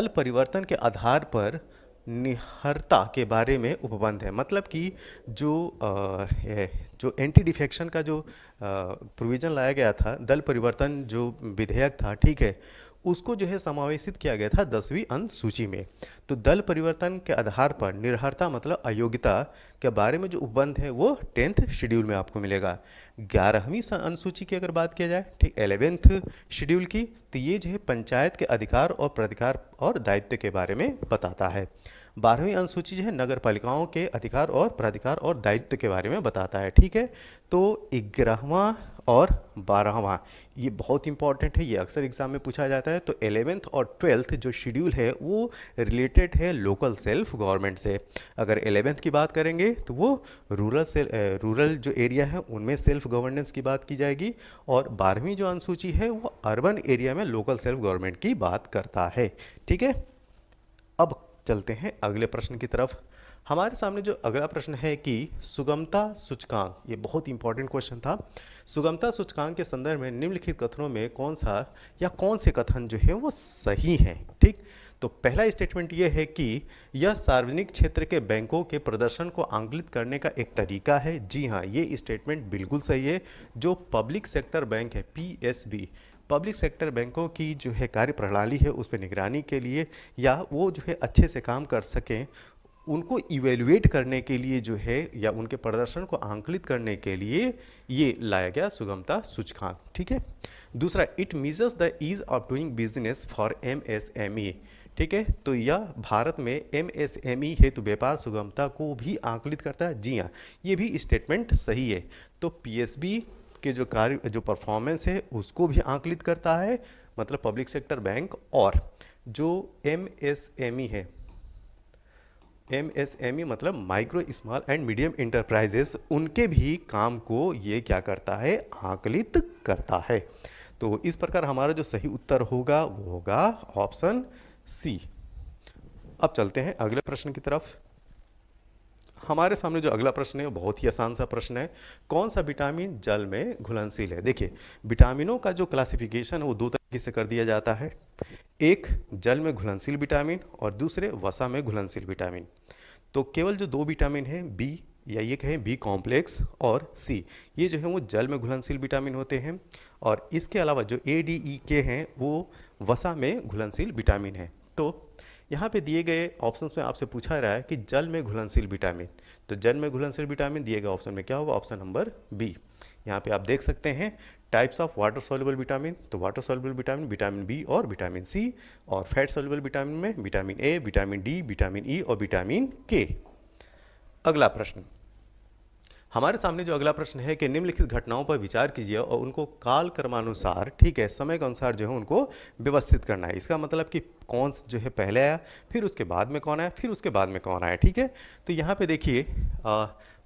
परिवर्तन के आधार पर निहरता के बारे में उपबंध है। मतलब कि जो एंटी डिफेक्शन का जो प्रोविजन लाया गया था, दल परिवर्तन जो विधेयक था, ठीक है, उसको जो है समावेशित किया गया था 10वीं अनुसूची में। तो दल परिवर्तन के आधार पर निर्हरता मतलब अयोग्यता के बारे में जो उपबंध है वो 10th शेड्यूल में आपको मिलेगा। 11वीं अनुसूची की अगर बात किया जाए, ठीक, 11th शेड्यूल की, तो ये जो है पंचायत के अधिकार और प्राधिकार और दायित्व के बारे में बताता है। 12वीं अनुसूची जो है नगर पालिकाओं के अधिकार और प्राधिकार और दायित्व के बारे में बताता है। ठीक है, तो 11वां और 12वां ये बहुत इंपॉर्टेंट है, ये अक्सर एग्जाम में पूछा जाता है। तो 11th और 12th जो शेड्यूल है वो रिलेटेड है लोकल सेल्फ गवर्नमेंट से। अगर 11th की बात करेंगे तो वो रूरल जो एरिया है उनमें सेल्फ गवर्नेंस की बात की जाएगी, और 12वीं जो अनुसूची है वो अर्बन एरिया में लोकल सेल्फ गवर्नमेंट की बात करता है। ठीक है, अब चलते हैं अगले प्रश्न की तरफ। हमारे सामने जो अगला प्रश्न है कि सुगमता सूचकांक, ये बहुत इंपॉर्टेंट क्वेश्चन था। सुगमता सूचकांक के संदर्भ में निम्नलिखित कथनों में कौन सा या कौन से कथन जो है वो सही है? ठीक, तो पहला स्टेटमेंट ये है कि यह सार्वजनिक क्षेत्र के बैंकों के प्रदर्शन को आंकलित करने का एक तरीका है। जी हाँ, ये स्टेटमेंट बिल्कुल सही है। जो पब्लिक सेक्टर बैंक है PSB, पब्लिक सेक्टर बैंकों की जो है कार्य प्रणाली है उस पर निगरानी के लिए, या वो जो है अच्छे से काम कर सकें, उनको इवेल्युएट करने के लिए जो है, या उनके प्रदर्शन को आंकलित करने के लिए ये लाया गया सुगमता सूचकांक। ठीक है, दूसरा, it measures the ease of doing business for MSME। ठीक है, तो यह भारत में MSME हेतु व्यापार सुगमता को भी आंकलित करता है। जी हाँ, ये भी स्टेटमेंट सही है। तो PSB के जो कार्य जो परफॉर्मेंस है उसको भी आंकलित करता है, मतलब पब्लिक सेक्टर बैंक, और जो MSME है, MSME मतलब micro small and medium enterprises, उनके भी काम को ये क्या करता है? आंकलित करता है। तो इस प्रकार हमारा जो सही उत्तर होगा वो होगा ऑप्शन C। अब चलते हैं अगले प्रश्न की तरफ। हमारे सामने जो अगला प्रश्न है वो बहुत ही आसान सा प्रश्न है। कौन सा विटामिन जल में घुलनशील है? देखिए, विटामिनों का जो क्लासिफिकेशन है वो 2 तरीके से कर दिया जाता है। एक जल में घुलनशील विटामिन और दूसरे वसा में घुलनशील विटामिन। तो केवल जो 2 विटामिन हैं, B या ये कहें B कॉम्प्लेक्स और C, ये जो है वो जल में घुलनशील विटामिन होते हैं, और इसके अलावा जो A, D, E, K हैं वो वसा में घुलनशील विटामिन हैं। तो यहाँ पे दिए गए ऑप्शंस में आपसे पूछा रहा है कि जल में घुलनशील विटामिन, तो जल में घुलनशील विटामिन दिए गए ऑप्शन में क्या होगा? Option number B। यहाँ पे आप देख सकते हैं types of water soluble vitamin, तो water soluble vitamin vitamin B और विटामिन C, और फैट सॉल्युबल विटामिन में vitamin A, vitamin D, vitamin E और विटामिन K। अगला प्रश्न, हमारे सामने जो अगला प्रश्न है कि निम्नलिखित घटनाओं पर विचार कीजिए और उनको काल क्रमानुसार, ठीक है, समय के अनुसार जो है उनको व्यवस्थित करना है। इसका मतलब कि कौन जो है पहले आया, फिर उसके बाद में कौन आया, फिर उसके बाद में कौन आया, ठीक है। तो यहाँ पे देखिए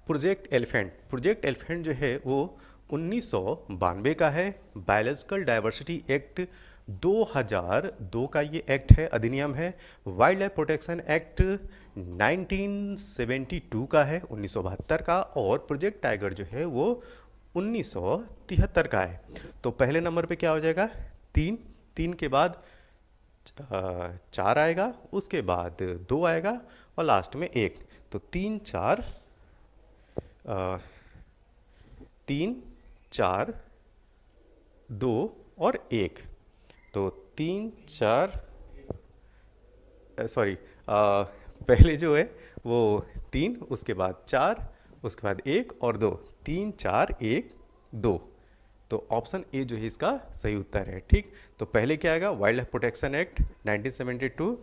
प्रोजेक्ट एलिफेंट जो है वो 1992 का है। बायोलॉजिकल डाइवर्सिटी एक्ट 2002 का ये एक्ट है, अधिनियम है। वाइल्ड लाइफ प्रोटेक्शन एक्ट 1972 का है, 1972 का। और प्रोजेक्ट टाइगर जो है वो 1973 का है। तो पहले नंबर पे क्या हो जाएगा, 3 के बाद 4 आएगा, उसके बाद 2 आएगा और लास्ट में 1। तो 3 4 2 और 1। तो 3 4 सॉरी पहले जो है वो 3, उसके बाद 4, उसके बाद 1 और 2। 3 4 1 2। तो ऑप्शन ए जो है इसका सही उत्तर है, ठीक। तो पहले क्या आएगा, वाइल्ड लाइफ प्रोटेक्शन एक्ट 1972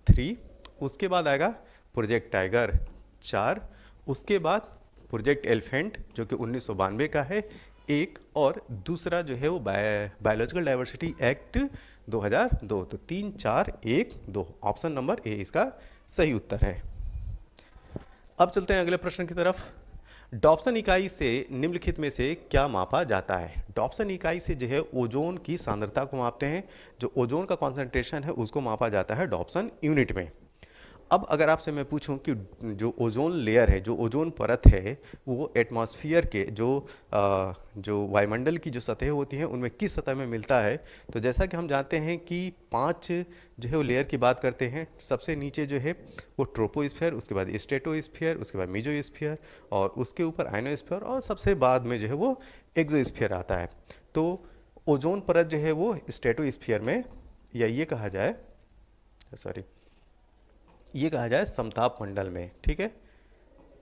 3, उसके बाद आएगा प्रोजेक्ट टाइगर 4, उसके बाद प्रोजेक्ट एलिफेंट जो कि 1992 का है 1, और दूसरा जो है वो बायोलॉजिकल डाइवर्सिटी एक्ट 2002। तो 3 4 1 2, ऑप्शन नंबर ए इसका सही उत्तर है। अब चलते हैं अगले प्रश्न की तरफ। डॉप्सन इकाई से निम्नलिखित में से क्या मापा जाता है। डॉप्सन इकाई से जो है ओजोन की सांद्रता को मापते हैं। जो ओजोन का कॉन्सेंट्रेशन है उसको मापा जाता है डॉप्सन यूनिट में। अब अगर आपसे मैं पूछूं कि जो ओजोन लेयर है, जो ओजोन परत है, वो एटमॉस्फेयर के जो वायुमंडल की जो सतह होती हैं उनमें किस सतह में मिलता है। तो जैसा कि हम जानते हैं कि 5 जो है वो लेयर की बात करते हैं। सबसे नीचे जो है वो ट्रोपोस्फीयर, उसके बाद स्ट्रेटोस्फीयर, उसके बाद मेसोस्फीयर, और उसके ऊपर आयनोस्फीयर, और सबसे बाद में जो है वो एक्सोस्फीयर आता है। तो ओजोन परत जो है वो स्ट्रेटोस्फीयर में, या ये कहा जाए समताप मंडल में, ठीक है।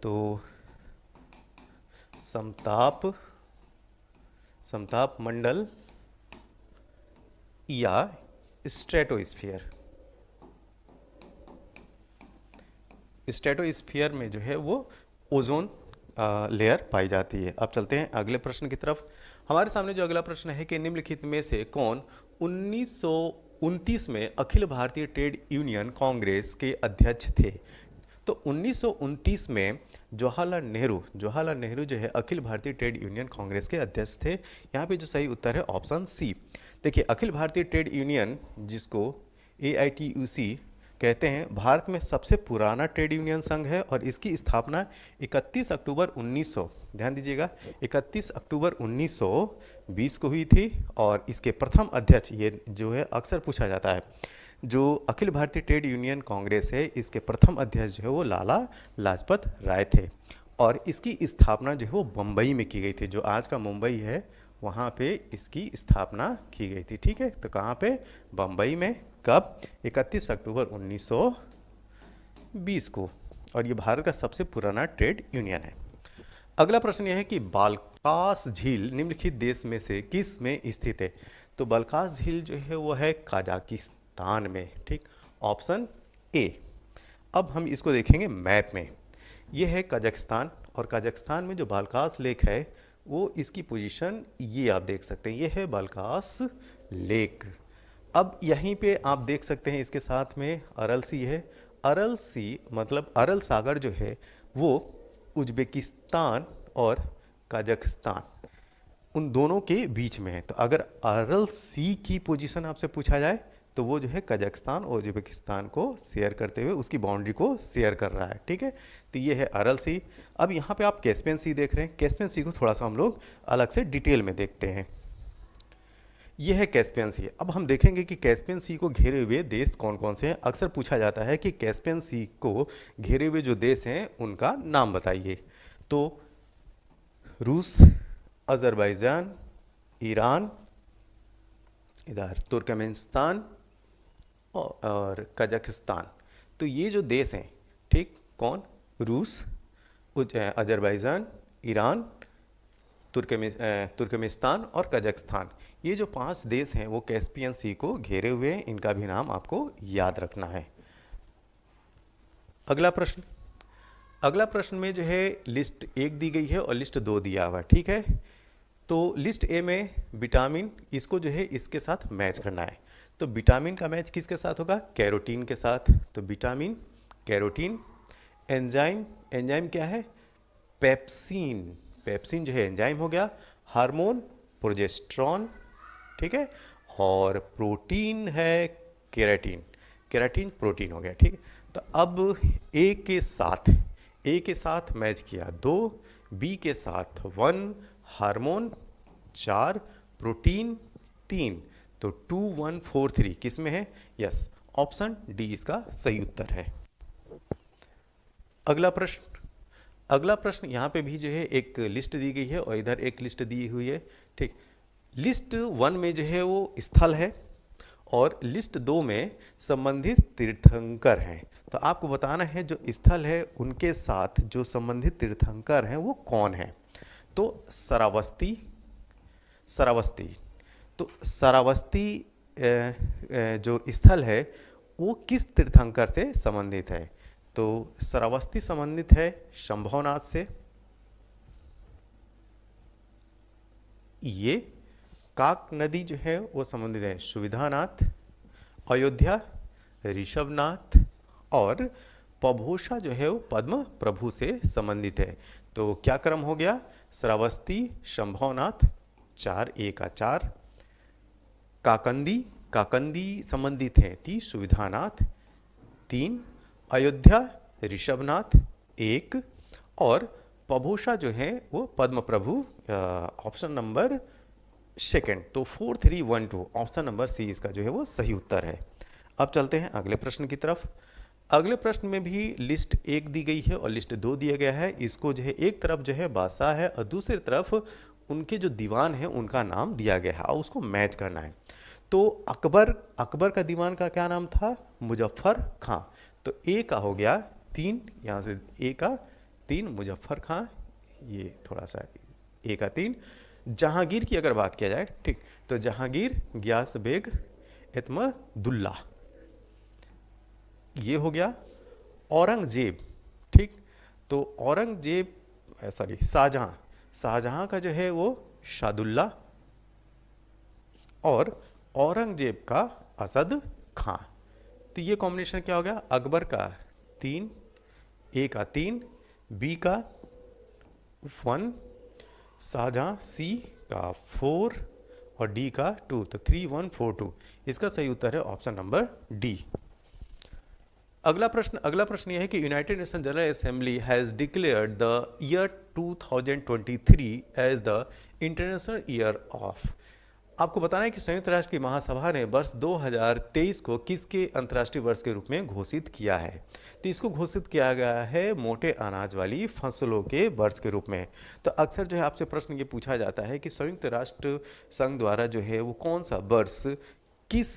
तो समताप मंडल या स्ट्रेटोस्फीयर में जो है वो ओजोन लेयर पाई जाती है। अब चलते हैं अगले प्रश्न की तरफ। हमारे सामने जो अगला प्रश्न है कि निम्नलिखित में से कौन 1929 में अखिल भारतीय ट्रेड यूनियन कांग्रेस के अध्यक्ष थे। तो 1929 में जवाहरलाल नेहरू जो है अखिल भारतीय ट्रेड यूनियन कांग्रेस के अध्यक्ष थे। यहाँ पे जो सही उत्तर है ऑप्शन सी। देखिए, अखिल भारतीय ट्रेड यूनियन जिसको AITUC कहते हैं, भारत में सबसे पुराना ट्रेड यूनियन संघ है और इसकी स्थापना 31 अक्टूबर 1900, ध्यान दीजिएगा, 31 अक्टूबर 1920 को हुई थी। और इसके प्रथम अध्यक्ष, ये जो है अक्सर पूछा जाता है, जो अखिल भारतीय ट्रेड यूनियन कांग्रेस है, इसके प्रथम अध्यक्ष जो है वो लाला लाजपत राय थे। और इसकी स्थापना जो है वो बम्बई में की गई थी। जो आज का मुंबई है वहाँ पे इसकी स्थापना की गई थी, ठीक है। तो कहाँ पे, बम्बई में। कब, 31 अक्टूबर 1920 को। और ये भारत का सबसे पुराना ट्रेड यूनियन है। अगला प्रश्न यह है कि बाल्कास झील निम्नलिखित देश में से किस में स्थित है। तो बाल्कास झील जो है वो है कजाकिस्तान में, ठीक, ऑप्शन ए। अब हम इसको देखेंगे मैप में। ये है कजाकिस्तान, और कजाकिस्तान में जो बाल्कास लेक है वो इसकी पोजीशन ये आप देख सकते हैं, ये है बाल्कास लेक। अब यहीं पे आप देख सकते हैं इसके साथ में अरल सी है। अरल सी मतलब अरल सागर जो है वो उज्बेकिस्तान और कजाकिस्तान उन दोनों के बीच में है। तो अगर अरल सी की पोजीशन आपसे पूछा जाए तो वो जो है कजाकिस्तान और उज्बेकिस्तान को शेयर करते हुए उसकी बाउंड्री को शेयर कर रहा है, ठीक है। तो ये है अरल सी। अब यहाँ पे आप कैस्पियन सी देख रहे हैं। कैस्पियन सी को थोड़ा सा हम लोग अलग से डिटेल में देखते हैं। ये है कैस्पियन सी। अब हम देखेंगे कि कैस्पियन सी को घेरे हुए देश कौन कौन से हैं। अक्सर पूछा जाता है कि कैस्पियन सी को घेरे हुए जो देश हैं उनका नाम बताइए। तो रूस, अजरबैजान, ईरान, इधर तुर्कमेनिस्तान और कजाकिस्तान। तो ये जो देश हैं, ठीक, कौन, रूस, अजरबैजान, ईरान, तुर्कमेनिस्तान और कजाकिस्तान, ये जो 5 देश हैं वो कैस्पियन सी को घेरे हुए हैं। इनका भी नाम आपको याद रखना है। अगला प्रश्न, अगला प्रश्न में जो है लिस्ट 1 दी गई है और लिस्ट 2 दिया हुआ है, ठीक है। तो लिस्ट ए में विटामिन, इसको जो है इसके साथ मैच करना है। तो विटामिन का मैच किसके साथ होगा? कैरोटीन के साथ। तो विटामिन, कैरोटीन। एंजाइम, एंजाइम क्या है? पेप्सिन, पेप्सिन जो है एंजाइम हो गया। हार्मोन, प्रोजेस्टेरॉन, ठीक है। और प्रोटीन है केराटिन, केराटिन प्रोटीन हो गया, ठीक है। तो अब ए के साथ मैच किया 2, बी के साथ 1, हार्मोन 4, प्रोटीन 3, तो 2 1 4 3 किस में है? यस, ऑप्शन डी इसका सही उत्तर है। अगला प्रश्न, अगला प्रश्न यहाँ पे भी जो है एक लिस्ट दी गई है और इधर एक लिस्ट दी हुई है, ठीक। लिस्ट 1 में जो है वो स्थल है और लिस्ट 2 में संबंधित तीर्थंकर हैं। तो आपको बताना है जो स्थल है उनके साथ जो संबंधित तीर्थंकर हैं वो कौन है। तो श्रावस्ती, श्रावस्ती, तो श्रावस्ती जो स्थल है वो किस तीर्थंकर से संबंधित है? तो श्रावस्ती संबंधित है शंभवनाथ से। ये काक नदी जो है वो संबंधित है सुविधानाथ, अयोध्या ऋषभनाथ, और पभोषा जो है वो पद्म प्रभु से संबंधित है। तो क्या क्रम हो गया? श्रावस्ती, शंभवनाथ 4 1 का 4, काकंदी, काकंदी संबंधित है 3 सुविधानाथ 3, अयोध्या ऋषभनाथ 1, और पभोषा जो है वो पद्म प्रभु, ऑप्शन नंबर सेकंड। तो 4 3 1 2 ऑप्शन नंबर सी इसका जो है वो सही उत्तर है। अब चलते हैं अगले प्रश्न की तरफ। अगले प्रश्न में भी लिस्ट 1 दी गई है और लिस्ट 2 दिया गया है। इसको जो है एक तरफ जो है बादशाह है और दूसरी तरफ उनके जो दीवान है उनका नाम दिया गया है और उसको मैच करना है। तो अकबर, अकबर का दीवान का क्या नाम था? मुजफ्फर खां। तो ए का हो गया 3, यहाँ से ए का 3 मुजफ्फर खां, ये थोड़ा सा ए का 3। जहांगीर की अगर बात किया जाए, ठीक, तो जहांगीर गियास बेग एतमदुल्ला, ये हो गया। औरंगजेब, ठीक, तो औरंगजेब सॉरी शाहजहां, शाहजहां का जो है वो शादुल्ला, और औरंगजेब का असद खां। तो ये कॉम्बिनेशन क्या हो गया? अकबर का 3, ए का 3, बी का 1, शाहजहां सी का 4 और डी का 2, तो 3 1 4 2 इसका सही उत्तर है ऑप्शन नंबर डी। अगला प्रश्न यह है कि united nation general assembly has declared the year 2023 as the international year of. आपको बताना है कि संयुक्त राष्ट्र की महासभा ने वर्ष 2023 को किसके अंतर्राष्ट्रीय वर्ष के रूप में घोषित किया है? तो इसको घोषित किया गया है मोटे अनाज वाली फसलों के वर्ष के रूप में। तो अक्सर जो है आपसे प्रश्न ये पूछा जाता है कि संयुक्त राष्ट्र संघ द्वारा जो है वो कौन सा वर्ष किस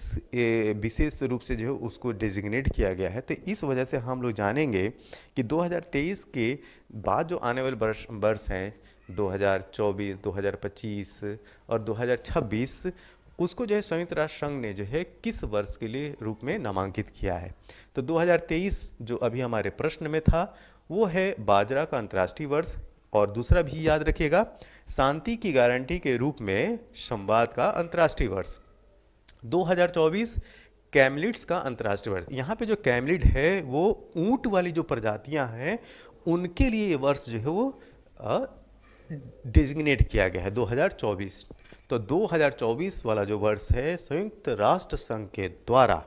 विशेष रूप से जो है उसको डेजिग्नेट किया गया है। तो इस वजह से हम लोग जानेंगे कि 2023 के बाद जो आने वाले वर्ष हैं 2024, 2025 और 2026, उसको जो है संयुक्त राष्ट्र संघ ने जो है किस वर्ष के लिए रूप में नामांकित किया है। तो 2023 जो अभी हमारे प्रश्न में था वो है बाजरा का अंतर्राष्ट्रीय वर्ष, और दूसरा भी याद रखिएगा शांति की गारंटी के रूप में संवाद का अंतर्राष्ट्रीय वर्ष। 2024 कैमलिड्स का अंतर्राष्ट्रीय वर्ष। यहाँ पे जो कैमलिड है वो ऊंट वाली जो प्रजातियाँ हैं उनके लिए ये वर्ष जो है वो डेजिग्नेट किया गया है 2024। तो 2024 वाला जो वर्ष है संयुक्त राष्ट्र संघ के द्वारा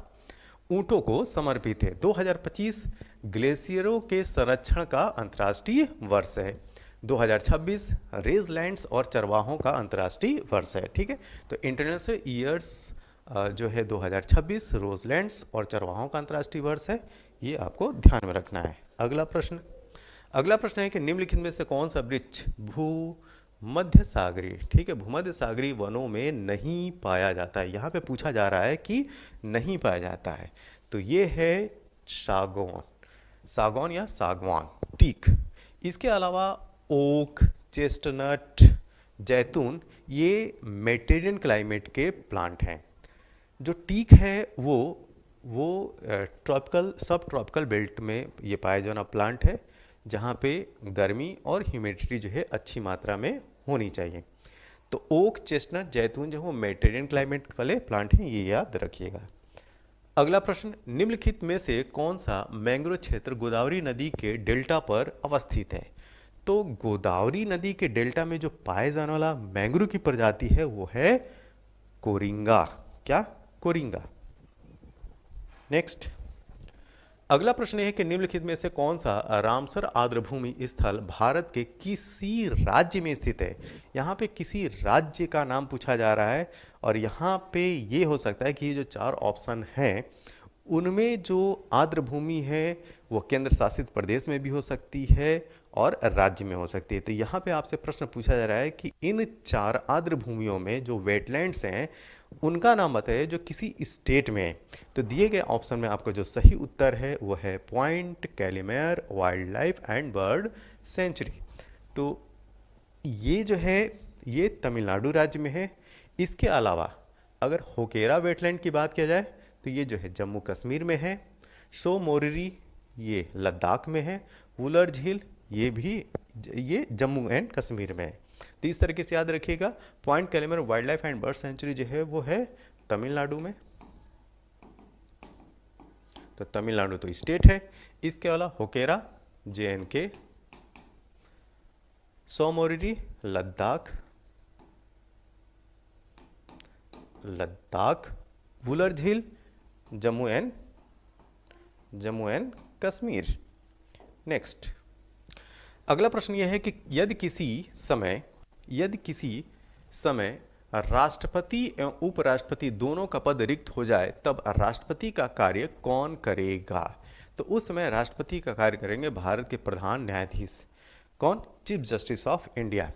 ऊंटों को समर्पित है। 2025 ग्लेशियरों के संरक्षण का अंतर्राष्ट्रीय वर्ष है। 2026 रेजलैंड्स और चरवाहों का अंतर्राष्ट्रीय वर्ष है, ठीक है। तो इंटरनेशनल ईयर्स जो है 2026 रोजलैंड्स और चरवाहों का अंतर्राष्ट्रीय वर्ष है, ये आपको ध्यान में रखना है। अगला प्रश्न है कि निम्नलिखित में से कौन सा वृक्ष भूमध्य सागरीय, ठीक है, भूमध्य सागरीय वनों में नहीं पाया जाता है। यहाँ पे पूछा जा रहा है कि नहीं पाया जाता है, तो ये है सागौन, सागौन या सागवान, टीक। इसके अलावा ओक, चेस्टनट, जैतून, ये मेडिटेरियन क्लाइमेट के प्लांट हैं। जो टीक है वो ट्रॉपिकल सब ट्रॉपिकल बेल्ट में ये पाया जाना प्लांट है। जहाँ पे गर्मी और ह्यूमिडिटी जो है अच्छी मात्रा में होनी चाहिए। तो ओक, चेस्टनट, जैतून जो है मेडिटेरियन क्लाइमेट वाले प्लांट हैं, ये याद रखिएगा। अगला प्रश्न, निम्नलिखित में से कौन सा मैंग्रोव क्षेत्र गोदावरी नदी के डेल्टा पर अवस्थित है? तो गोदावरी नदी के डेल्टा में जो पाए जाने वाला मैंग्रोव की प्रजाति है वो है कोरिंगा। क्या? कोरिंगा। नेक्स्ट, अगला प्रश्न है कि निम्नलिखित में से कौन सा रामसर आर्द्रभूमि स्थल भारत के किसी राज्य में स्थित है? यहाँ पे किसी राज्य का नाम पूछा जा रहा है और यहाँ पे ये हो सकता है कि ये जो 4 ऑप्शन हैं उनमें जो आर्द्रभूमि है वो केंद्र शासित प्रदेश में भी हो सकती है और राज्य में हो सकती है। तो यहाँ पे आपसे प्रश्न पूछा जा रहा है कि इन 4 आर्द्रभूमियों में जो वेटलैंड्स हैं उनका नाम बताइए जो किसी स्टेट में है। तो दिए गए ऑप्शन में आपका जो सही उत्तर है वो है Point Calimere wild life and bird sanctuary. तो ये जो है ये तमिलनाडु राज्य में है। इसके अलावा अगर होकेरा वेटलैंड की बात किया जाए तो ये जो है जम्मू कश्मीर में है। शो मोरिरी ये लद्दाख में है। वुलर झील ये जम्मू एंड कश्मीर में है। तो इस तरीके से याद रखिएगा, Point Calimere wild life and bird sanctuary जो है वो है तमिलनाडु में। तो तमिलनाडु तो स्टेट है। इसके अलावा होकेरा JNK, शो मोरिरी लद्दाख, वुलर झील जम्मू एंड कश्मीर। नेक्स्ट, अगला प्रश्न यह है कि यदि किसी समय राष्ट्रपति एवं उपराष्ट्रपति दोनों का पद रिक्त हो जाए तब राष्ट्रपति का कार्य कौन करेगा? तो उस समय राष्ट्रपति का कार्य करेंगे भारत के प्रधान न्यायाधीश। कौन? Chief justice of India.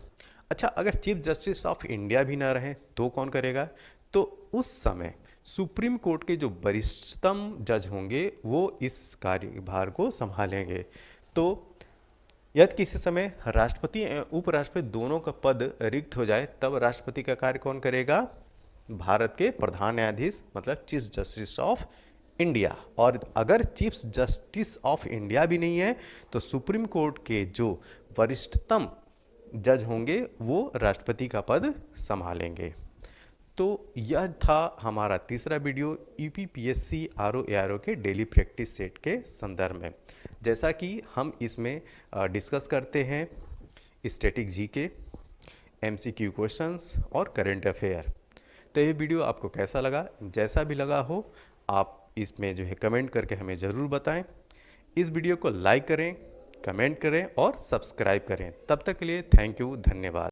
अच्छा, अगर चीफ जस्टिस ऑफ इंडिया भी ना रहे तो कौन करेगा? तो उस समय सुप्रीम कोर्ट के जो वरिष्ठतम जज होंगे वो इस कार्यभार को संभालेंगे। तो यदि किसी समय राष्ट्रपति एवं उपराष्ट्रपति दोनों का पद रिक्त हो जाए तब राष्ट्रपति का कार्य कौन करेगा? भारत के प्रधान न्यायाधीश, मतलब चीफ जस्टिस ऑफ इंडिया। और अगर चीफ जस्टिस ऑफ इंडिया भी नहीं है तो सुप्रीम कोर्ट के जो वरिष्ठतम जज होंगे वो राष्ट्रपति का पद संभालेंगे। तो यह था हमारा तीसरा वीडियो UPPSC RO ARO के डेली प्रैक्टिस सेट के संदर्भ में। जैसा कि हम इसमें डिस्कस करते हैं स्टैटिक GK, MCQ क्वेश्चंस और करंट अफेयर। तो ये वीडियो आपको कैसा लगा? जैसा भी लगा हो आप इसमें जो है कमेंट करके हमें ज़रूर बताएं। इस वीडियो को लाइक करें, कमेंट करें और सब्सक्राइब करें। तब तक के लिए थैंक यू, धन्यवाद।